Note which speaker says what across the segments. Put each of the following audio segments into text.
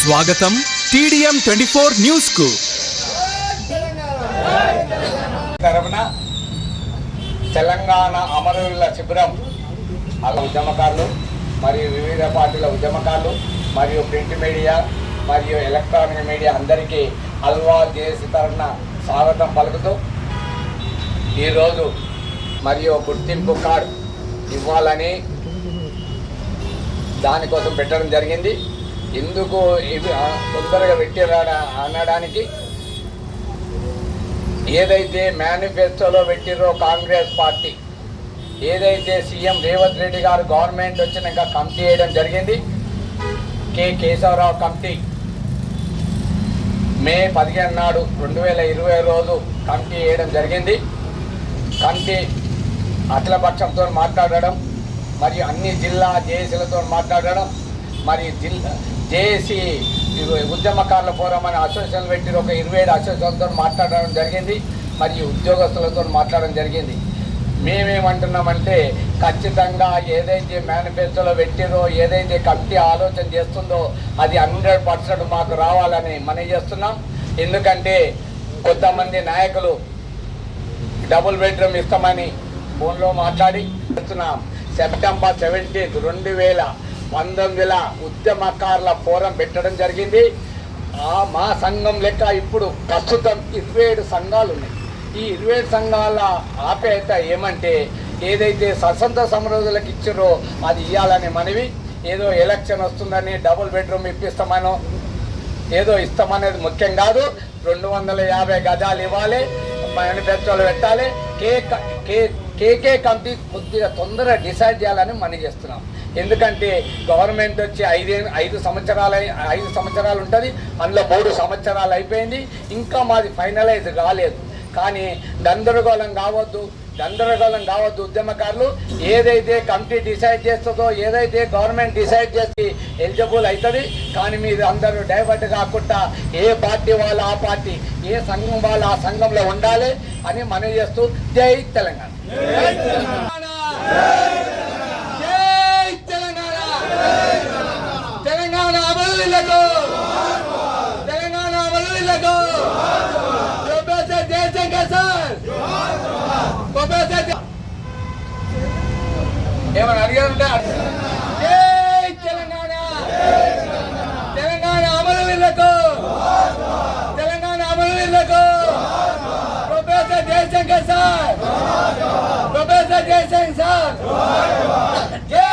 Speaker 1: స్వాగతం TDM 24 news కు.
Speaker 2: తెలంగాణ అమరవీరుల శిబిరం అలా ఉద్యమకారులు మరియు వివిధ పార్టీల ఉద్యమకారులు మరియు ప్రింట్ మీడియా మరియు ఎలక్ట్రానిక్ మీడియా అందరికీ అల్వా జేసీ తరఫున స్వాగతం పలుకుతూ ఈరోజు మరియు గుర్తింపు కార్డు ఇవ్వాలని దానికోసం పెట్టడం జరిగింది. ఎందుకు ఇవి తొందరగా అనడానికి ఏదైతే మేనిఫెస్టోలో పెట్టిరో కాంగ్రెస్ పార్టీ, ఏదైతే సీఎం రేవంత్ రెడ్డి గారు గవర్నమెంట్ వచ్చినాక కమిటీ వేయడం జరిగింది. కేశవరావు కమిటీ మే 15 నాడు 2020 రోజు కమిటీ వేయడం జరిగింది. కమిటీ అఖిలపక్షంతో మాట్లాడడం మరియు అన్ని జిల్లా జేఏసీలతో మాట్లాడడం మరియు జేఏసీ ఉద్యమకారుల ఫోరం అనే అసోసియేషన్ పెట్టి ఒక 27 అసోసియేషన్తో మాట్లాడడం జరిగింది. మరియు ఉద్యోగస్తులతో మాట్లాడడం జరిగింది. మేమేమంటున్నామంటే ఖచ్చితంగా ఏదైతే మేనిఫెస్టోలో పెట్టిరో, ఏదైతే కమిటీ ఆలోచన చేస్తుందో అది 100% మాకు రావాలని మనవి చేస్తున్నాం. ఎందుకంటే కొంతమంది నాయకులు డబుల్ బెడ్రూమ్ ఇస్తామని ఫోన్లో మాట్లాడి చేస్తున్నాం. సెప్టెంబర్ 17, 2019 ఉద్యమకారుల ఫోరం పెట్టడం జరిగింది. మా సంఘం లెక్క ఇప్పుడు ప్రస్తుతం 27 సంఘాలు ఉన్నాయి. ఈ 27 సంఘాల ఆప్యాయత ఏమంటే ఏదైతే స్వతంత్ర సమరయోధులకు ఇచ్చారో అది ఇవ్వాలని మనవి. ఏదో ఎలక్షన్ వస్తుందని డబుల్ బెడ్రూమ్ ఇప్పిస్తామనో ఏదో ఇస్తామనేది ముఖ్యం కాదు. 250 గజాలు ఇవ్వాలి, మేనిఫెస్టోలు పెట్టాలి. కేకే కమిటీ కొద్దిగా తొందరగా డిసైడ్ చేయాలని మనం చేస్తున్నాం. ఎందుకంటే గవర్నమెంట్ వచ్చి 5 సంవత్సరాలు ఉంటుంది. అందులో 3 సంవత్సరాలు అయిపోయింది. ఇంకా మాది ఫైనలైజ్ కాలేదు. కానీ గందరగోళం కావద్దు ఉద్యమకారులు. ఏదైతే కమిటీ డిసైడ్ చేస్తుందో, ఏదైతే గవర్నమెంట్ డిసైడ్ చేసి ఎలిజిబుల్ అవుతుంది. కానీ మీరు అందరూ డైవర్ట్ కాకుండా ఏ పార్టీ వాళ్ళు ఆ పార్టీ, ఏ సంఘం వాళ్ళు ఆ సంఘంలో ఉండాలి అని మనం చేస్తూ జై తెలంగాణ. తెలంగాణ అమరులకు, తెలంగాణ అమరులకు ప్రొఫెసర్ జయశంకర్ సార్, ప్రొఫెసర్ ఏమని అడిగారంటే జై తెలంగాణ, తెలంగాణ అమరులకు, తెలంగాణ అమరులకు professor Jayashankar sir, professor Jayashankar sir జై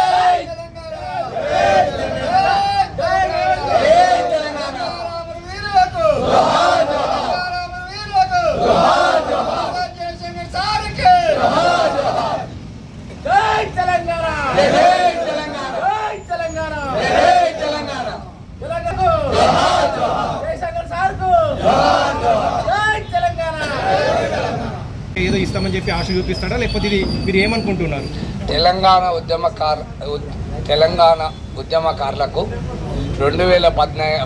Speaker 3: ఏదో ఇస్తామని చెప్పి ఆశ చూపిస్తాడా, లేకపోతే ఇది మీరు ఏమనుకుంటున్నారు?
Speaker 2: తెలంగాణ ఉద్యమకారులకు 2014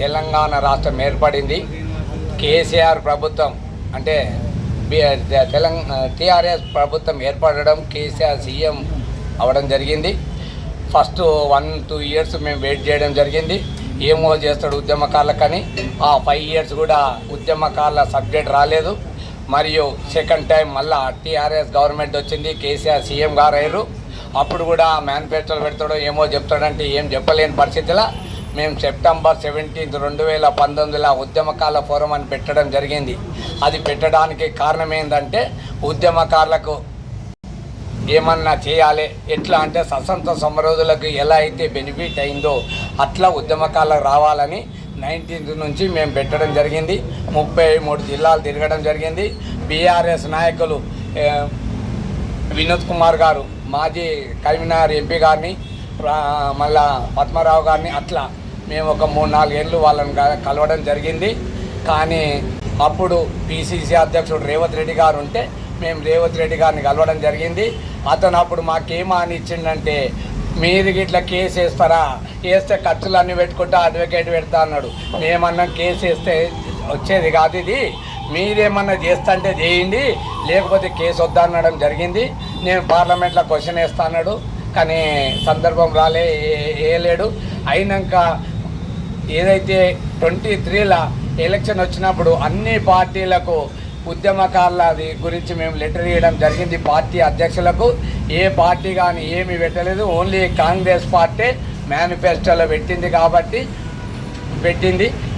Speaker 2: తెలంగాణ రాష్ట్రం ఏర్పడింది. కేసీఆర్ ప్రభుత్వం అంటే టీఆర్ఎస్ ప్రభుత్వం ఏర్పడడం, కేసీఆర్ సీఎం అవ్వడం జరిగింది. ఫస్ట్ 1-2 ఇయర్స్ మేము వెయిట్ చేయడం జరిగింది. ఏమో చేస్తాడు ఉద్యమకారులకని. ఆ 5 ఇయర్స్ కూడా ఉద్యమకారుల సబ్జెక్ట్ రాలేదు. మరియు సెకండ్ టైం మళ్ళా టీఆర్ఎస్ గవర్నమెంట్ వచ్చింది, కేసీఆర్ సీఎం గారు అయ్యారు. అప్పుడు కూడా మేనిఫెస్టోలు పెడతాడో ఏమో చెప్తాడంటే ఏం చెప్పలేని పరిస్థితిలో మేము సెప్టెంబర్ 17, 2019 ఉద్యమకారుల ఫోరం అని పెట్టడం జరిగింది. అది పెట్టడానికి కారణం ఏంటంటే ఉద్యమకారులకు ఏమన్నా చేయాలి. ఎట్లా అంటే స్వతంత్ర సమరయోధులకు ఎలా అయితే బెనిఫిట్ అయిందో అట్లా ఉద్యమకారులకు రావాలని 19th నుంచి మేము పెట్టడం జరిగింది. 33 జిల్లాలు తిరగడం జరిగింది. బీఆర్ఎస్ నాయకులు వినోద్ కుమార్ గారు, మాజీ కరీంనగర్ ఎంపీ గారిని, మళ్ళా పద్మారావు గారిని, అట్లా మేము ఒక 3-4 ఏళ్ళు వాళ్ళని కలవడం జరిగింది. కానీ అప్పుడు పిసిసి అధ్యక్షుడు రేవంత్ రెడ్డి గారు ఉంటే మేము రేవంత్ రెడ్డి గారిని కలవడం జరిగింది. అతను అప్పుడు మాకేమని ఇచ్చిండంటే, మీరు ఇట్లా కేసు వేస్తారా, వేస్తే ఖర్చులన్నీ పెట్టుకుంటా అడ్వకేట్ పెడతా అన్నాడు. మేమన్నా కేసు వేస్తే వచ్చేది కాదు, ఇది మీరేమన్నా చేస్తంటే చేయండి, లేకపోతే కేసు వద్దనడం జరిగింది. నేను పార్లమెంట్లో క్వశ్చన్ వేస్తా అన్నాడు. కానీ సందర్భం రాలే, చేయలేడు. అయినాక ఏదైతే 23ల ఎలక్షన్ వచ్చినప్పుడు అన్ని పార్టీలకు ఉద్యమకారుల గురించి మేము లెటర్ ఇవ్వడం జరిగింది. పార్టీ అధ్యక్షులకు ఏ పార్టీ కానీ ఏమీ పెట్టలేదు. ఓన్లీ కాంగ్రెస్ పార్టీ మేనిఫెస్టోలో పెట్టింది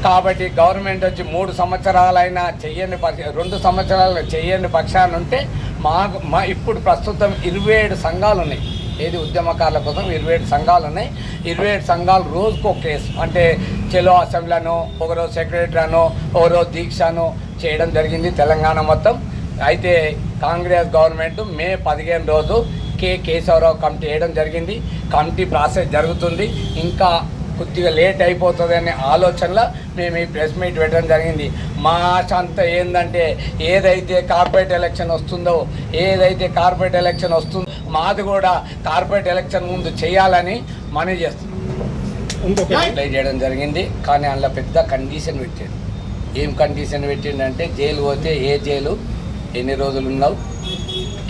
Speaker 2: కాబట్టి గవర్నమెంట్ వచ్చి 3 సంవత్సరాలైనా చెయ్యని 2 సంవత్సరాలు చెయ్యని పక్షాన్ని ఉంటే మా ఇప్పుడు ప్రస్తుతం 27 సంఘాలు ఉన్నాయి. ఏది ఉద్యమకారుల కోసం 27 సంఘాలు ఉన్నాయి. 27 సంఘాలు రోజుకో కేసు, అంటే చెలో అసెంబ్లీనో, ఒకరోజు సెక్రటరీనో, ఒకరోజు దీక్షను చేయడం జరిగింది తెలంగాణ మొత్తం. అయితే కాంగ్రెస్ గవర్నమెంట్ మే 15 రోజు కేశవరావు కమిటీ వేయడం జరిగింది. కమిటీ ప్రాసెస్ జరుగుతుంది. ఇంకా కొద్దిగా లేట్ అయిపోతుంది అనే ఆలోచనలో మేము ఈ ప్రెస్ మీట్ పెట్టడం జరిగింది. మా ఆశ అంతా ఏంటంటే ఏదైతే కార్పొరేట్ ఎలక్షన్ వస్తుందో మాది కూడా కార్పొరేట్ ఎలక్షన్ ముందు చేయాలని మనవి చేస్తున్నాం. అప్లై చేయడం జరిగింది. కానీ అందులో పెద్ద కండిషన్ పెట్టాడు. ఏం కండిషన్ పెట్టిండంటే జైలు పోతే ఏ జైలు ఎన్ని రోజులు ఉన్నావు,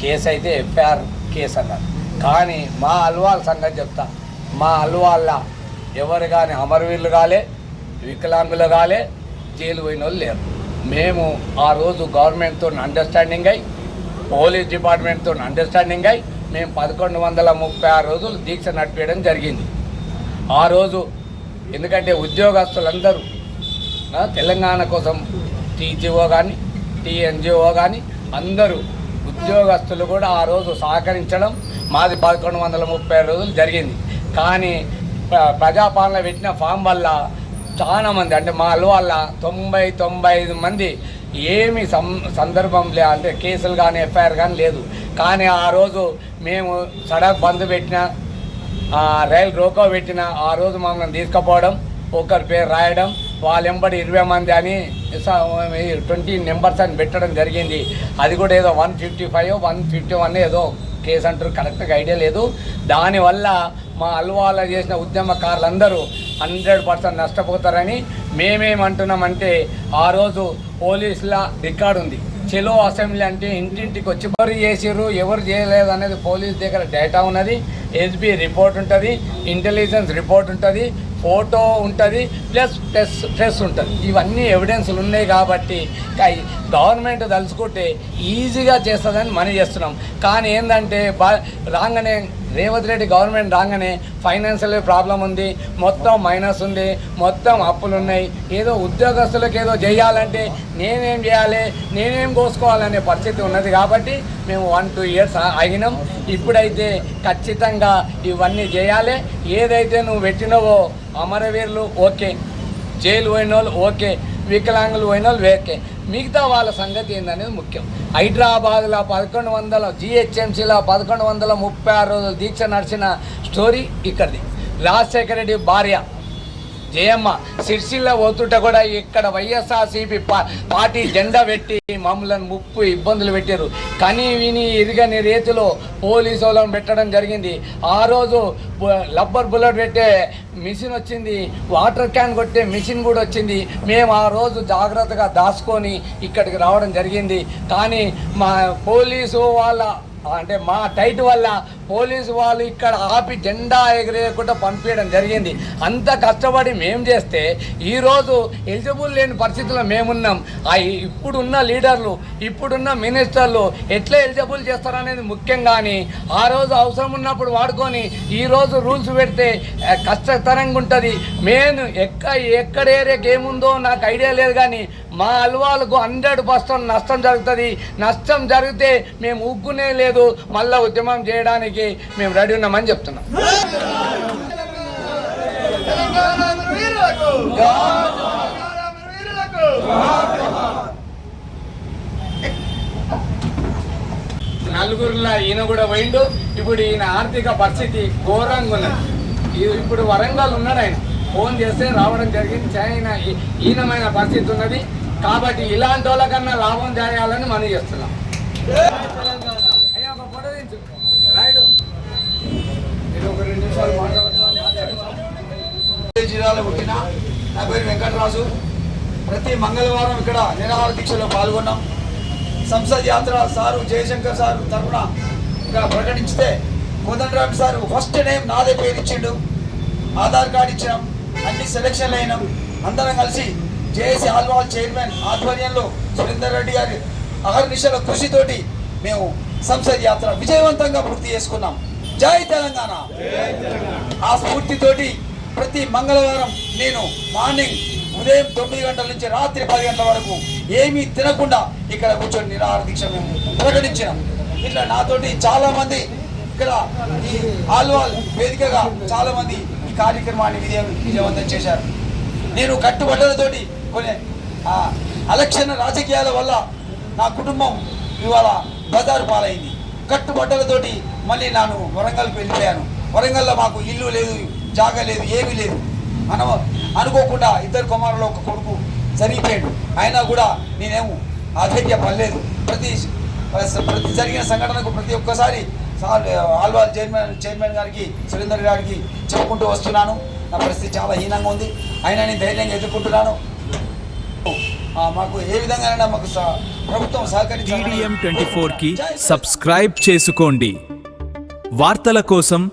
Speaker 2: కేసు అయితే ఎఫ్ఐఆర్ కేసు అన్నారు. కానీ మా అల్వాళ్ళ సంగతి చెప్తా, మా అల్వాళ్ళ ఎవరు కానీ అమరవీరులు కాలే, వికలాంగులు కాలే, జైలు పోయిన వాళ్ళు లేరు. మేము ఆ రోజు గవర్నమెంట్తో అండర్స్టాండింగ్ అయ్యి, పోలీస్ డిపార్ట్మెంట్తో అండర్స్టాండింగ్ అయ్యి మేము 1136 రోజులు దీక్ష నడిపేయడం జరిగింది. ఆ రోజు ఎందుకంటే ఉద్యోగస్తులందరూ తెలంగాణ కోసం టీజీఓ కానీ టీఎన్జిఓ కానీ అందరూ ఉద్యోగస్తులు కూడా ఆ రోజు సహకరించడం మాది 1136 రోజులు జరిగింది. కానీ ప్రజాపాలన పెట్టిన ఫామ్ వల్ల చాలామంది, అంటే మా వాళ్ళ 90-95 మంది ఏమి సందర్భం అంటే కేసులు కానీ ఎఫ్ఐఆర్ కానీ లేదు. కానీ ఆ రోజు మేము సడక్ బంద్ పెట్టిన, రైలు రోకో పెట్టిన, ఆ రోజు మమ్మల్ని తీసుకుపోవడం, ఒకరి పేరు రాయడం, వాళ్ళ వెంబడి 20 మంది అని 20 నెంబర్స్ అని పెట్టడం జరిగింది. అది కూడా ఏదో 155 151 ఏదో కేసు అంటారు, కరెక్ట్గా ఐడియా లేదు. దానివల్ల మా అల్వాళ్ళ చేసిన ఉద్యమకారులందరూ 100% నష్టపోతారని మేమేమంటున్నామంటే, ఆ రోజు పోలీసుల రికార్డు ఉంది. చెలో అసెంబ్లీ అంటే ఇంటింటికి వచ్చి ఎవరు చేసిర్రు ఎవరు చేయలేదు అనేది పోలీస్ దగ్గర డేటా ఉన్నది, ఎస్బీ రిపోర్ట్ ఉంటుంది, ఇంటెలిజెన్స్ రిపోర్ట్ ఉంటుంది, ఫోటో ఉంటుంది, ప్లస్ ఉంటుంది. ఇవన్నీ ఎవిడెన్స్లు ఉన్నాయి కాబట్టి గవర్నమెంట్ తలుచుకుంటే ఈజీగా చేస్తుందని మనం చేస్తున్నాం. కానీ ఏంటంటే రాగానే రేవంత్ రెడ్డి గవర్నమెంట్ రాగానే ఫైనాన్షియల్ ప్రాబ్లం ఉంది, మొత్తం మైనస్ ఉంది, మొత్తం అప్పులు ఉన్నాయి, ఏదో ఉద్యోగస్తులకు ఏదో చేయాలంటే నేనేం చేయాలి, నేనేం కోసుకోవాలనే పరిస్థితి ఉన్నది. కాబట్టి మేము 1-2 ఇయర్స్ ఆగినాం. ఇప్పుడైతే ఖచ్చితంగా ఇవన్నీ చేయాలి. ఏదైతే నువ్వు పెట్టినవో అమరవీరులు ఓకే, జైలు పోయిన వాళ్ళు ఓకే, వికలాంగులు పోయిన వాళ్ళు ఓకే, మిగతా వాళ్ళ సంగతి ఏందనేది ముఖ్యం. హైదరాబాద్లో 1100 జిహెచ్ఎంసీలో 1136 రోజులు దీక్ష నడిచిన స్టోరీ ఇక్కడిది. రాజశేఖర రెడ్డి భార్య జయమ్మ సిరిసిల్ల పోతుంటే కూడా ఇక్కడ వైఎస్ఆర్సీపీ పార్టీ జెండా పెట్టి మమ్మల్ని ఇబ్బందులు పెట్టారు. కానీ విని ఇరగని రీతిలో పోలీసు వాళ్ళని పెట్టడం జరిగింది. ఆ రోజు రబ్బర్ బుల్లెట్ పెట్టే మిషన్ వచ్చింది, వాటర్ క్యాన్ కొట్టే మిషన్ కూడా వచ్చింది. మేము ఆ రోజు జాగ్రత్తగా దాచుకొని ఇక్కడికి రావడం జరిగింది. కానీ మా పోలీసు వాళ్ళ అంటే మా టైట్ వల్ల పోలీసు వాళ్ళు ఇక్కడ ఆపి జెండా ఎగరేయకుండా పంపించడం జరిగింది. అంత కష్టపడి మేము చేస్తే ఈరోజు ఎలిజిబుల్ లేని పరిస్థితుల్లో మేమున్నాం. ఇప్పుడున్న లీడర్లు, ఇప్పుడున్న మినిస్టర్లు ఎట్లా ఎలిజిబుల్ చేస్తారనేది ముఖ్యం. కానీ ఆ రోజు అవసరం ఉన్నప్పుడు వాడుకొని ఈరోజు రూల్స్ పెడితే కష్టతరంగా ఉంటుంది. మెయిన్ ఎక్కడ ఏరియాకి ఏముందో నాకు ఐడియా లేదు. కానీ మా అల్వాళ్ళకు 100% నష్టం జరుగుతుంది. నష్టం జరిగితే మేము ఊక్కునే లేదు, మళ్ళీ ఉద్యమం చేయడానికి మేము రెడీ ఉన్నామని చెప్తున్నాం. నలుగురులా ఈయన కూడా పోయిండు. ఇప్పుడు ఈయన ఆర్థిక పరిస్థితి ఘోరంగా ఉన్నది. ఇప్పుడు వరంగల్ ఉన్నాడు, ఆయన ఫోన్ చేస్తే రావడం జరిగింది. ఈయనమైన పరిస్థితి ఉన్నది. కాబట్టి ఇలాంటి వాళ్ళకన్నా లాభం చేయాలని మనం చేస్తున్నాం.
Speaker 4: జిల్లాలో పుట్టిన నా పేరు వెంకటరాజు. ప్రతి మంగళవారం ఇక్కడ నిరాహార దీక్షలో పాల్గొన్నాం. సంసద్ యాత్ర సారు జయశంకర్ సార్ తరఫున ఇక్కడ ప్రకటించితే కోదండరామ్ సార్ ఫస్ట్ నేమ్ నాదే పేరు ఇచ్చిండు. ఆధార్ కార్డు ఇచ్చినాం, అన్ని సెలక్షన్లు అయినాం. అందరం కలిసి జేఏసీ ఆల్వాల్ చైర్మన్ ఆధ్వర్యంలో సురేందర్ రెడ్డి గారి అహర్నిశల కృషితోటి మేము సంసద్ యాత్ర విజయవంతంగా పూర్తి చేసుకున్నాం. జై తెలంగాణ. ఆ స్ఫూర్తితోటి ప్రతి మంగళవారం నేను మార్నింగ్ ఉదయం 9 గంటల నుంచి రాత్రి 10 గంటల వరకు ఏమీ తినకుండా ఇక్కడ కూర్చొని నిరాహార దీక్ష మేము ప్రకటించినాం. ఇట్లా నాతోటి చాలా మంది ఇక్కడ ఈ ఆల్వాల్ వేదికగా చాలా మంది ఈ కార్యక్రమాన్ని విజయవంతం చేశారు. నేను కట్టుబట్టలతోటి కొన్ని అలక్షణ రాజకీయాల వల్ల నా కుటుంబం ఇవాళ బజారు పాలైంది. కట్టుబట్టలతోటి మళ్ళీ నేను వరంగల్కి వెళ్ళిపోయాను. వరంగల్లో మాకు ఇల్లు లేదు, జాగా లేదు, ఏమీ లేదు. మనం అనుకోకుండా 2 కుమారులు ఒక కొడుకు చనిపోయాడు. అయినా కూడా నేనేమో ఆధైర్యపడలేదు. ప్రతి జరిగిన సంఘటనకు ప్రతి ఒక్కసారి ఆల్వాల్ చైర్మన్ గారికి సురేందర్ గారికి చెప్పుకుంటూ వస్తున్నాను. నా పరిస్థితి చాలా హీనంగా ఉంది, అయినా నేను ధైర్యంగా ఎదుర్కొంటున్నాను. మాకు ఏ విధంగా మాకు ప్రభుత్వం సహకరించి
Speaker 1: TDM 24 కి సబ్స్క్రైబ్ చేసుకోండి. వార్తల కోసం